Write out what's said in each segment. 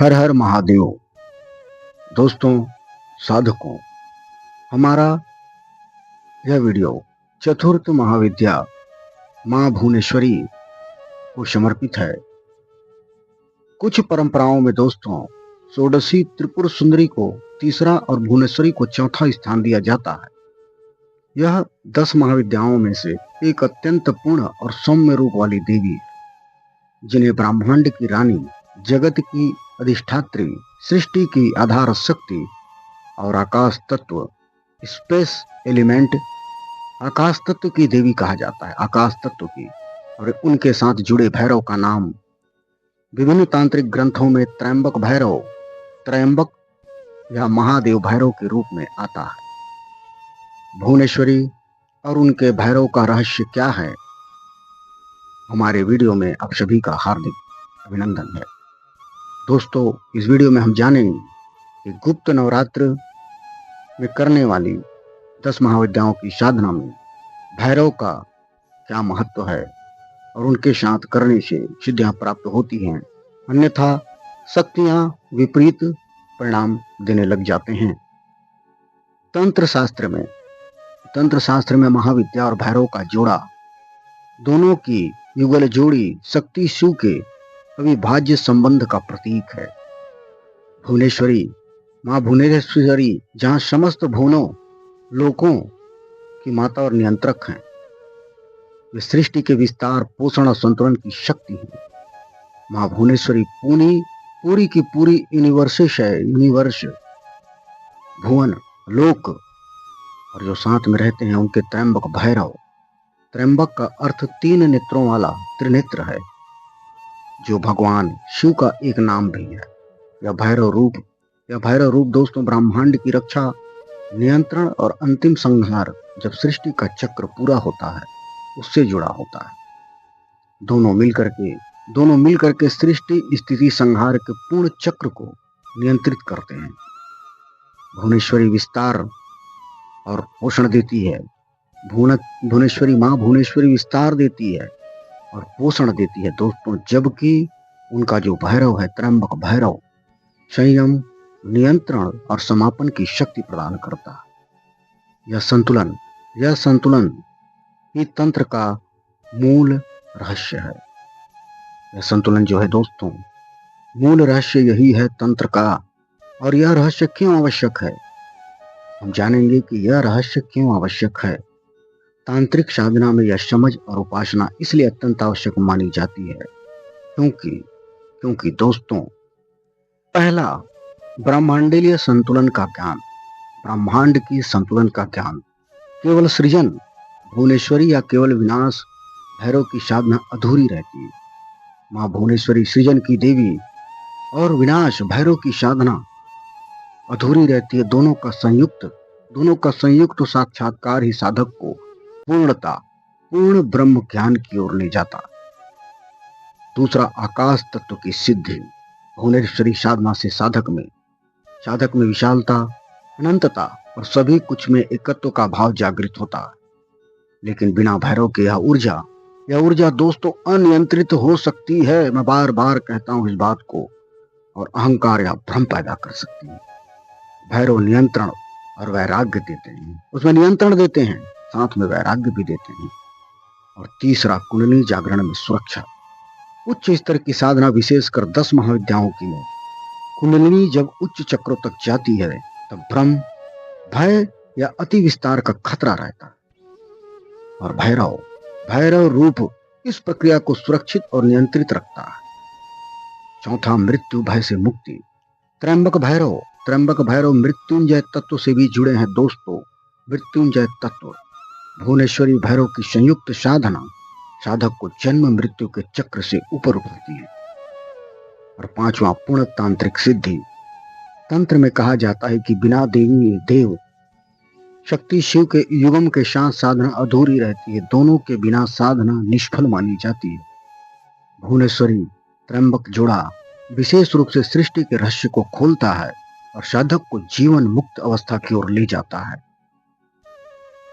हर हर महादेव। दोस्तों, साधकों, हमारा यह वीडियो चतुर्थ महाविद्या मां भुवनेश्वरी को समर्पित है। कुछ परंपराओं में दोस्तों षोडशी त्रिपुर सुंदरी को तीसरा और भुवनेश्वरी को चौथा स्थान दिया जाता है। यह 10 महाविद्याओं में से एक अत्यंत पूर्ण और सौम्य रूप वाली देवी है, जिन्हें ब्रह्मांड की रानी, जगत की अधिष्ठात्री, सृष्टि की आधार शक्ति और आकाश तत्व, स्पेस एलिमेंट, आकाश तत्व की देवी कहा जाता है। आकाश तत्व की और उनके साथ जुड़े भैरव का नाम विभिन्न तांत्रिक ग्रंथों में त्रयंबक भैरव, त्रयंबक या महादेव भैरव के रूप में आता है। भुवनेश्वरी और उनके भैरव का रहस्य क्या है, हमारे वीडियो में आप सभी का हार्दिक अभिनंदन है। दोस्तों, इस वीडियो में हम जानेंगे कि गुप्त नवरात्र में करने वाली 10 महाविद्याओं की साधना में भैरव का क्या महत्व है और उनके साथ करने से सिद्धियां प्राप्त होती हैं, अन्यथा शक्तियां विपरीत परिणाम देने लग जाते हैं। तंत्र शास्त्र में महाविद्या और भैरव का जोड़ा, दोनों की युगल जोड़ी शक्ति शिव के अविभाज्य संबंध का प्रतीक है। भुवनेश्वरी, मां भुवनेश्वरी जहां समस्त भुवनों, लोकों की माता और नियंत्रक हैं, वे सृष्टि के विस्तार, पोषण और संतुलन की शक्ति है। मां भुवनेश्वरी पूरी की पूरी यूनिवर्सेस है। यूनिवर्स, भुवन, लोक, और जो साथ में रहते हैं उनके त्रयंबक भैरव। त्रयंबक का अर्थ 3 नेत्रों वाला त्रिनेत्र है, जो भगवान शिव का एक नाम भी है। यह भैरव रूप दोस्तों ब्रह्मांड की रक्षा, नियंत्रण और अंतिम संहार, जब सृष्टि का चक्र पूरा होता है, उससे जुड़ा होता है। दोनों मिलकर के सृष्टि स्थिति संहार के पूर्ण चक्र को नियंत्रित करते हैं। भुवनेश्वरी विस्तार और पोषण देती है। भुवनेश्वरी, मां भुवनेश्वरी विस्तार देती है और पोषण देती है दोस्तों, जबकि उनका जो भैरव है, त्रयंबक भैरव, संयम, नियंत्रण और समापन की शक्ति प्रदान करता है। यह संतुलन ही तंत्र का मूल रहस्य है। यह संतुलन जो है दोस्तों, मूल रहस्य यही है तंत्र का। और यह रहस्य क्यों आवश्यक है, हम जानेंगे कि यह रहस्य क्यों आवश्यक है। तांत्रिक साधना में यह समझ और उपासना इसलिए अत्यंत आवश्यक मानी जाती है क्योंकि दोस्तों, पहला, ब्रह्मांडीय संतुलन का ज्ञान। ब्रह्मांड की संतुलन का ज्ञान। केवल सृजन, भुवनेश्वरी या केवल विनाश, भैरव की साधना अधूरी रहती है। मां भुवनेश्वरी सृजन की देवी और विनाश, भैरव की साधना अधूरी रहती है। दोनों का संयुक्त साक्षात्कार ही साधक को पूर्ण ब्रह्म ज्ञान की ओर ले जाता। दूसरा, आकाश तत्व की सिद्धि। भुवनेश्वरी साधना से साधक में विशालता, अनंतता और सभी कुछ में एकत्व का भाव जागृत होता है। लेकिन बिना भैरव के यह ऊर्जा दोस्तों अनियंत्रित हो सकती है। मैं बार बार कहता हूं इस बात को, और अहंकार या भ्रम पैदा कर सकती है। भैरव नियंत्रण और वैराग्य देते हैं, उसमें नियंत्रण देते हैं, साथ में वैराग्य भी देते हैं। और तीसरा, कुंडली जागरण में सुरक्षा। उच्च स्तर की साधना, विशेषकर 10 महाविद्याओं की में कुंडलिनी जब उच्च चक्रों तक जाती है, तब भ्रम, भय या अति विस्तार का खतरा रहता है। और भैरव रूप इस प्रक्रिया को सुरक्षित और नियंत्रित रखता है। चौथा, मृत्यु भय से मुक्ति। त्रयंबक भैरव मृत्युंजय तत्व से भी जुड़े हैं दोस्तों। मृत्युंजय तत्व, भुवनेश्वरी भैरव की संयुक्त साधना साधक को जन्म मृत्यु के चक्र से ऊपर उठाती है। और पांचवा, पूर्ण तांत्रिक सिद्धि। तंत्र में कहा जाता है कि बिना देव शक्ति शिव के युगम के साथ साधना अधूरी रहती है। दोनों के बिना साधना निष्फल मानी जाती है। भुवनेश्वरी त्रयंबक जोड़ा विशेष रूप से सृष्टि के रहस्य को खोलता है और साधक को जीवन मुक्त अवस्था की ओर ले जाता है।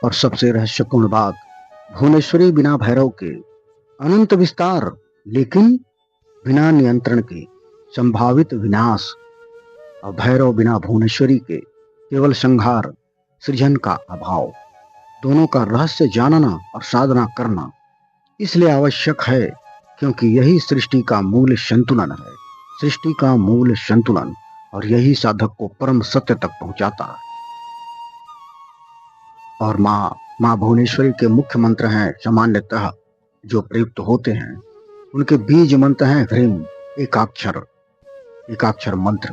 और सबसे रहस्यपूर्ण बात, भुवनेश्वरी बिना भैरव के अनंत विस्तार, लेकिन बिना नियंत्रण के संभावित विनाश और भैरव बिना भुवनेश्वरी के केवल संहार सृजन का अभाव, दोनों का रहस्य जानना और साधना करना इसलिए आवश्यक है क्योंकि यही सृष्टि का मूल संतुलन है। सृष्टि का मूल संतुलन, और यही साधक को परम सत्य तक पहुंचाता है। और माँ भुवनेश्वरी के मुख्य मंत्र हैं सामान्यतः जो प्रयुक्त होते हैं, उनके बीज मंत्र हैं ह्रीम, एकाक्षर मंत्र,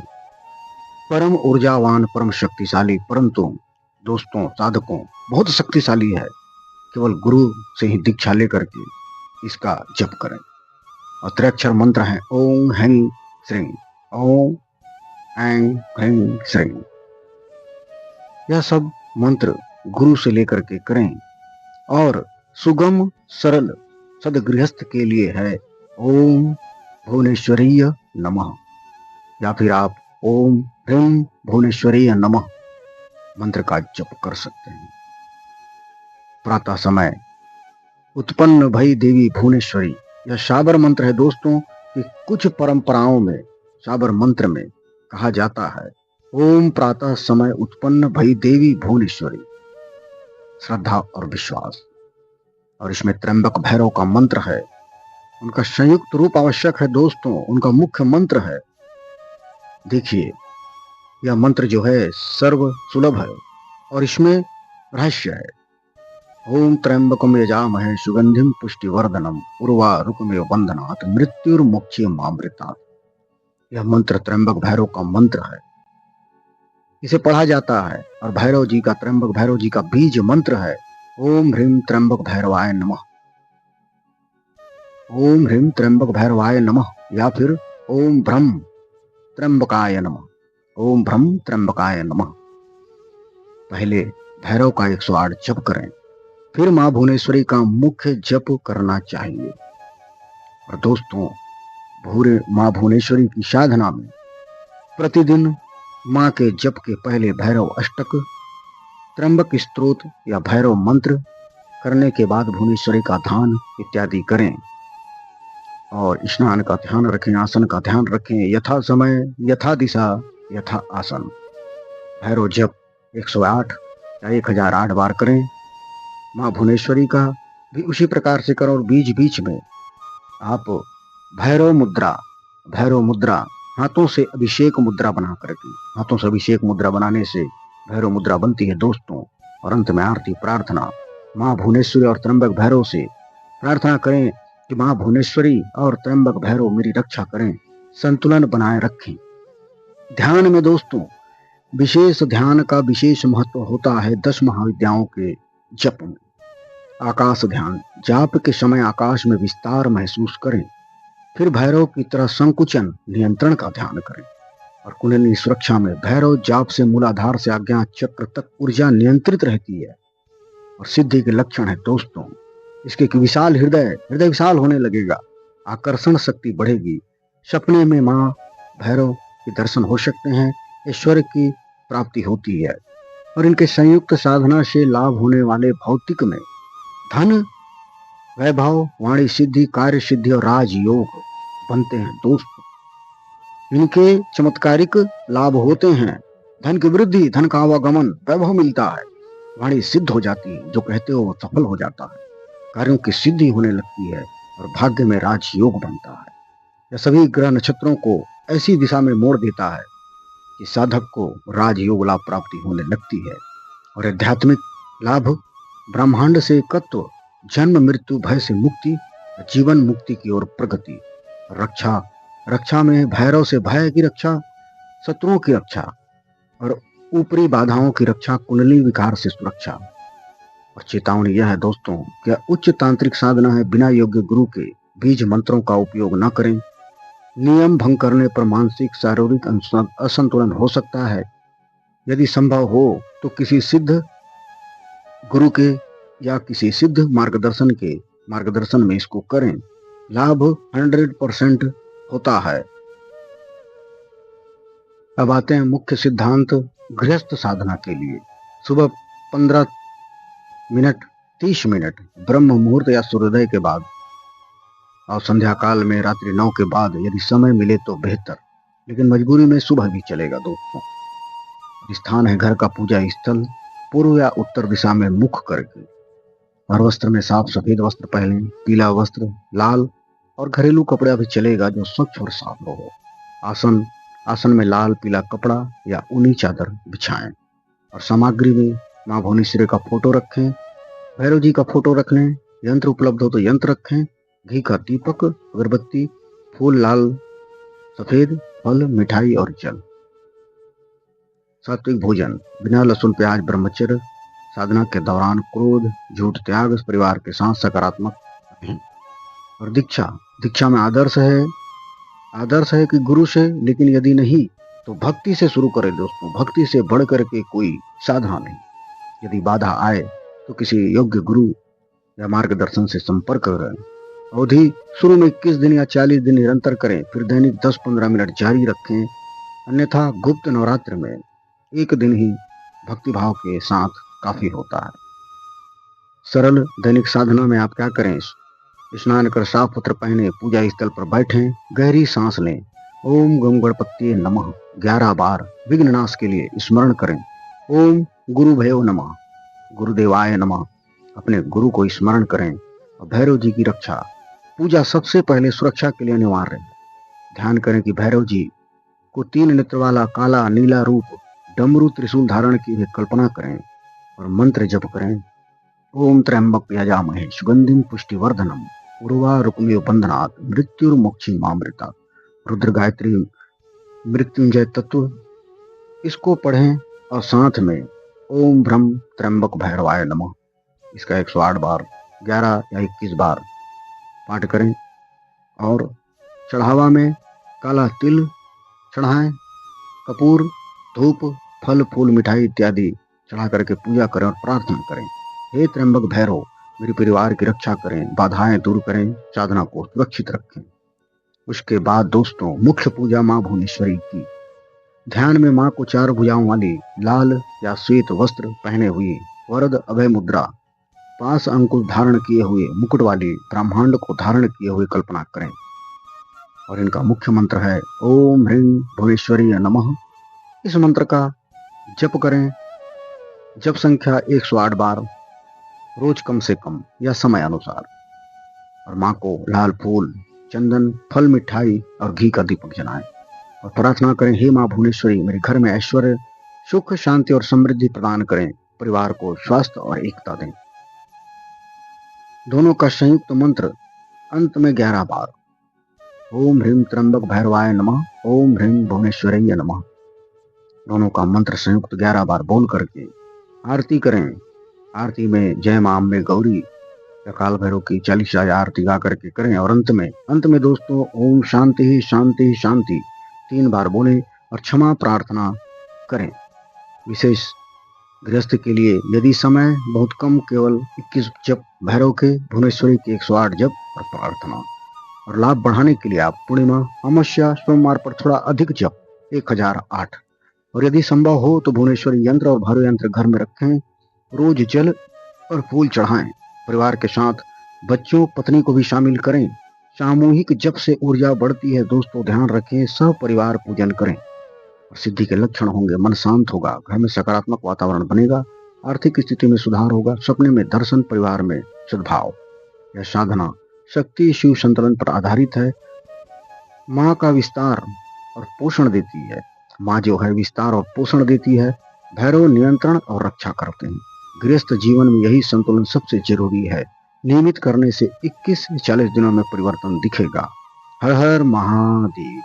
परम ऊर्जावान, परम शक्तिशाली, परंतु दोस्तों साधकों बहुत शक्तिशाली है। केवल गुरु से ही दीक्षा लेकर के इसका जप करें। और त्रयाक्षर मंत्र हैं ओम हैं श्रीं, ओम ऐं ह्रीं श्रीं। यह सब मंत्र गुरु से लेकर के करें। और सुगम सरल सदगृहस्थ के लिए है ओम भुवनेश्वरीय नमः, या फिर आप ओम ह्रीं भुवनेश्वरीय नमः मंत्र का जप कर सकते हैं। प्रातः समय उत्पन्न भई देवी भुवनेश्वरी, यह शाबर मंत्र है दोस्तों। कि कुछ परंपराओं में शाबर मंत्र में कहा जाता है ओम प्रातः समय उत्पन्न भई देवी भुवनेश्वरी, श्रद्धा और विश्वास। और इसमें त्र्यंबक भैरव का मंत्र है, उनका संयुक्त रूप आवश्यक है दोस्तों, उनका मुख्य मंत्र है। देखिए यह मंत्र जो है सर्व सुलभ है और इसमें रहस्य है। ओम त्र्यंबकम यजामहे सुगंधिम पुष्टिवर्धनम उर्वारुकमेव बंधनात् मृत्युर्मुक्षीयमामृतात्। यह मंत्र त्र्यंबक भैरव का मंत्र है, इसे पढ़ा जाता है। और त्र्यंबक भैरव जी का बीज मंत्र है ओम ह्रीं त्र्यंबक भैरवाय नमः, ओम ह्रीं त्र्यंबक भैरवाय नमः, या फिर ओम ब्रह्म त्र्यंबकाय नमः, ओम ब्रह्म त्र्यंबकाय नमः। पहले भैरव का 108 जप करें, फिर मां भुवनेश्वरी का मुख्य जप करना चाहिए। और दोस्तों मां भुवनेश्वरी की साधना में प्रतिदिन मां के जप के पहले भैरव अष्टक, त्र्यंबक स्तोत्र या भैरव मंत्र करने के बाद भुवनेश्वरी का ध्यान इत्यादि करें। और स्नान का ध्यान रखें, आसन का ध्यान रखें, यथा समय यथा दिशा यथा आसन। भैरव जप 108 या 1008 बार करें। मां भुवनेश्वरी का भी उसी प्रकार से करें। और बीच बीच में आप भैरव मुद्रा हाथों से अभिषेक मुद्रा बना करके, हाथों से अभिषेक मुद्रा बनाने से भैरव मुद्रा बनती है दोस्तों। और अंत में आरती प्रार्थना मां भुवनेश्वरी और त्र्यंबक भैरव से प्रार्थना करें कि मां भुवनेश्वरी और त्र्यंबक भैरव मेरी रक्षा करें, संतुलन बनाए रखें। ध्यान में दोस्तों विशेष ध्यान का विशेष महत्व होता है 10 महाविद्याओं के जप में। आकाश ध्यान, जाप के समय आकाश में विस्तार महसूस करें, फिर भैरव की तरह संकुचन नियंत्रण का ध्यान करें। और कुंडलिनी सुरक्षा में भैरव जाप से मूलाधार से आज्ञा चक्र तक ऊर्जा नियंत्रित रहती है और सिद्धि के लक्षण है दोस्तों। इसके कि विशाल हृदय विशाल होने लगेगा, आकर्षण शक्ति बढ़ेगी, सपने में मां भैरव के दर्शन हो सकते हैं, ऐश्वर्य की प्राप्ति होती है। और इनके संयुक्त साधना से लाभ होने वाले भौतिक में धन, वैभव, वाणी सिद्धि, कार्य सिद्धि और राजयोग बनते हैं दोस्तों। इनके चमत्कारिक लाभ होते हैं, धन की वृद्धि, धन का आवागमन, वैभव मिलता है, वाणी सिद्ध हो जाती है, जो कहते हो वो सफल हो जाता है, कार्यों की सिद्धि होने लगती है और भाग्य में राजयोग बनता है। यह सभी ग्रह नक्षत्रों को ऐसी दिशा में मोड़ देता है कि साधक को राजयोग लाभ प्राप्ति होने लगती है। और आध्यात्मिक लाभ ब्रह्मांड से एकत्व, जन्म मृत्यु भय से मुक्ति, जीवन मुक्ति की ओर प्रगति। रक्षा में भैरव से भय की रक्षा, शत्रुओं की रक्षा और ऊपरी बाधाओं की रक्षा, कुंडली विकार से सुरक्षा। और चेतावनी यह है दोस्तों कि उच्च तांत्रिक साधना है, बिना योग्य गुरु के बीज मंत्रों का उपयोग न करें। नियम भंग करने पर मानसिक शारीरिक असंतुलन हो सकता है। यदि संभव हो तो किसी सिद्ध गुरु के या किसी सिद्ध मार्गदर्शन में इसको करें, लाभ 100% होता है। अब आते हैं मुख्य सिद्धांत गृहस्थ साधना के लिए। सुबह 15 मिनट 30 मिनट ब्रह्म मुहूर्त या सूर्योदय के बाद और संध्या काल में रात्रि 9 के बाद यदि समय मिले तो बेहतर। लेकिन मजबूरी में सुबह भी चलेगा दोस्तों। स्थान है घर का पूजा स्थल, पूर्व या उत्तर दिशा में मुख करके। हर वस्त्र में साफ सफेद वस्त्र पहने, पीला वस्त्र, लाल और घरेलू कपड़ा भी चलेगा जो स्वच्छ और साफ हो। आसन आसन में लाल पीला कपड़ा या ऊनी चादर बिछाएं। और सामग्री में माँ भुवनेश्वरी का फोटो रखें, भैरव जी का फोटो रख लें, यंत्र उपलब्ध हो तो यंत्र रखें, घी का दीपक, अगरबत्ती, फूल लाल सफेद, फल, मिठाई और जल। सात्विक भोजन, बिना लहसुन प्याज, ब्रह्मचर्य। साधना के दौरान क्रोध झूठ त्याग, परिवार के साथ सकारात्मक रहें। और दीक्षा दीक्षा में आदर्श है कि गुरु से, लेकिन यदि नहीं तो भक्ति से शुरू करें दोस्तों। भक्ति से बढ़ करके कोई साधना नहीं। यदि बाधा आए तो किसी योग्य गुरु या मार्गदर्शन से संपर्क करें। अवधि शुरू में 21 दिन या 40 दिन निरंतर करें, फिर दैनिक 10-15 मिनट जारी रखें। अन्यथा गुप्त नवरात्र में एक दिन ही भक्ति भाव के साथ काफी होता है। सरल दैनिक साधना में आप क्या करें? स्नान कर साफ वस्त्र पहने, पूजा स्थल पर बैठें, गहरी सांस लें, ओम गम गणपति नमः 11 बार विघ्ननाश के लिए स्मरण करें। ओम गुरु भयो नमः, गुरुदेवाय नमः, अपने गुरु को स्मरण करें। और भैरव जी की रक्षा, पूजा सबसे पहले सुरक्षा के लिए अनिवार्य है। ध्यान करें कि भैरव जी को 3 नेत्र वाला काला नीला रूप, डमरू त्रिशूल धारण की भी कल्पना करें और मंत्र जप करें। ओम त्र्यंबक यजामहे सुगंधिम पुष्टिवर्धनम उर्वारुकमिव बंधनात् मृत्युर्मोक्षी मामृता। रुद्र गायत्री मृत्युंजय तत्व, इसको पढ़ें और साथ में ओम ब्रह्म त्र्यंबक भैरवाय नमः, इसका 108 बार 11 या 21 बार पाठ करें। और चढ़ावा में काला तिल चढ़ाएं, कपूर, धूप, फल फूल मिठाई इत्यादि चढ़ा करके पूजा करें और प्रार्थना करें। हे त्र्यंबक भैरव, मेरे परिवार की रक्षा करें, बाधाएं दूर करें, साधना को सुरक्षित रखें। उसके बाद दोस्तों मुख्य पूजा माँ भुवनेश्वरी की। ध्यान में माँ को 4 भुजाओं वाली लाल या श्वेत वस्त्र पहने हुए, वरद अभय मुद्रा, 5 अंकुश धारण किए हुए, मुकुट वाली, ब्रह्मांड को धारण किए हुए कल्पना करें। और इनका मुख्य मंत्र है ओम ह्रीं भुवनेश्वरी नमः। इस मंत्र का जप करें। जप संख्या 108 बार, रोज कम से कम या समय अनुसार। और माँ को लाल फूल, चंदन, फल, मिठाई और घी का दीपक जलाएं और प्रार्थना करें, हे माँ भुवनेश्वरी, मेरे घर में ऐश्वर्य, सुख, शांति और समृद्धि प्रदान करें, परिवार को स्वास्थ्य और एकता दें। दोनों का संयुक्त मंत्र अंत में 11 बार, ओम ह्रीं त्र्यंबक भैरवाय नमः, ओम ह्रीं भुवनेश्वरी नमः। दोनों का मंत्र संयुक्त 11 बार बोल करके आरती करें। आरती में जय मां अम्बे गौरी या काल भैरव की 40 आरती गा करके करें। और अंत में दोस्तों ओम शांति ही शांति शांति 3 बार बोलें और क्षमा प्रार्थना करें। विशेष गृहस्थ के लिए यदि समय बहुत कम, केवल 21 जप भैरव के, भुवनेश्वरी के 108 जप और प्रार्थना। और लाभ बढ़ाने के लिए आप पूर्णिमा, अमावस्या, सोमवार पर थोड़ा अधिक जप 1008। और यदि संभव हो तो भुवनेश्वरी यंत्र और भैरव यंत्र घर में रखें। रोज जल और फूल चढ़ाएं। परिवार के साथ बच्चों, पत्नी को भी शामिल करें। सामूहिक जप से ऊर्जा बढ़ती है दोस्तों, ध्यान रखें। सब परिवार पूजन करें और सिद्धि के लक्षण होंगे। मन शांत होगा, घर में सकारात्मक वातावरण बनेगा, आर्थिक स्थिति में सुधार होगा, सपने में दर्शन, परिवार में सद्भाव। यह साधना शक्ति शिव संतुलन पर आधारित है। माँ का विस्तार और पोषण देती है। माँ जो है विस्तार और पोषण देती है, भैरव नियंत्रण और रक्षा करते हैं। गृहस्थ जीवन में यही संतुलन सबसे जरूरी है। नियमित करने से 21 से 40 दिनों में परिवर्तन दिखेगा। हर हर महादेव।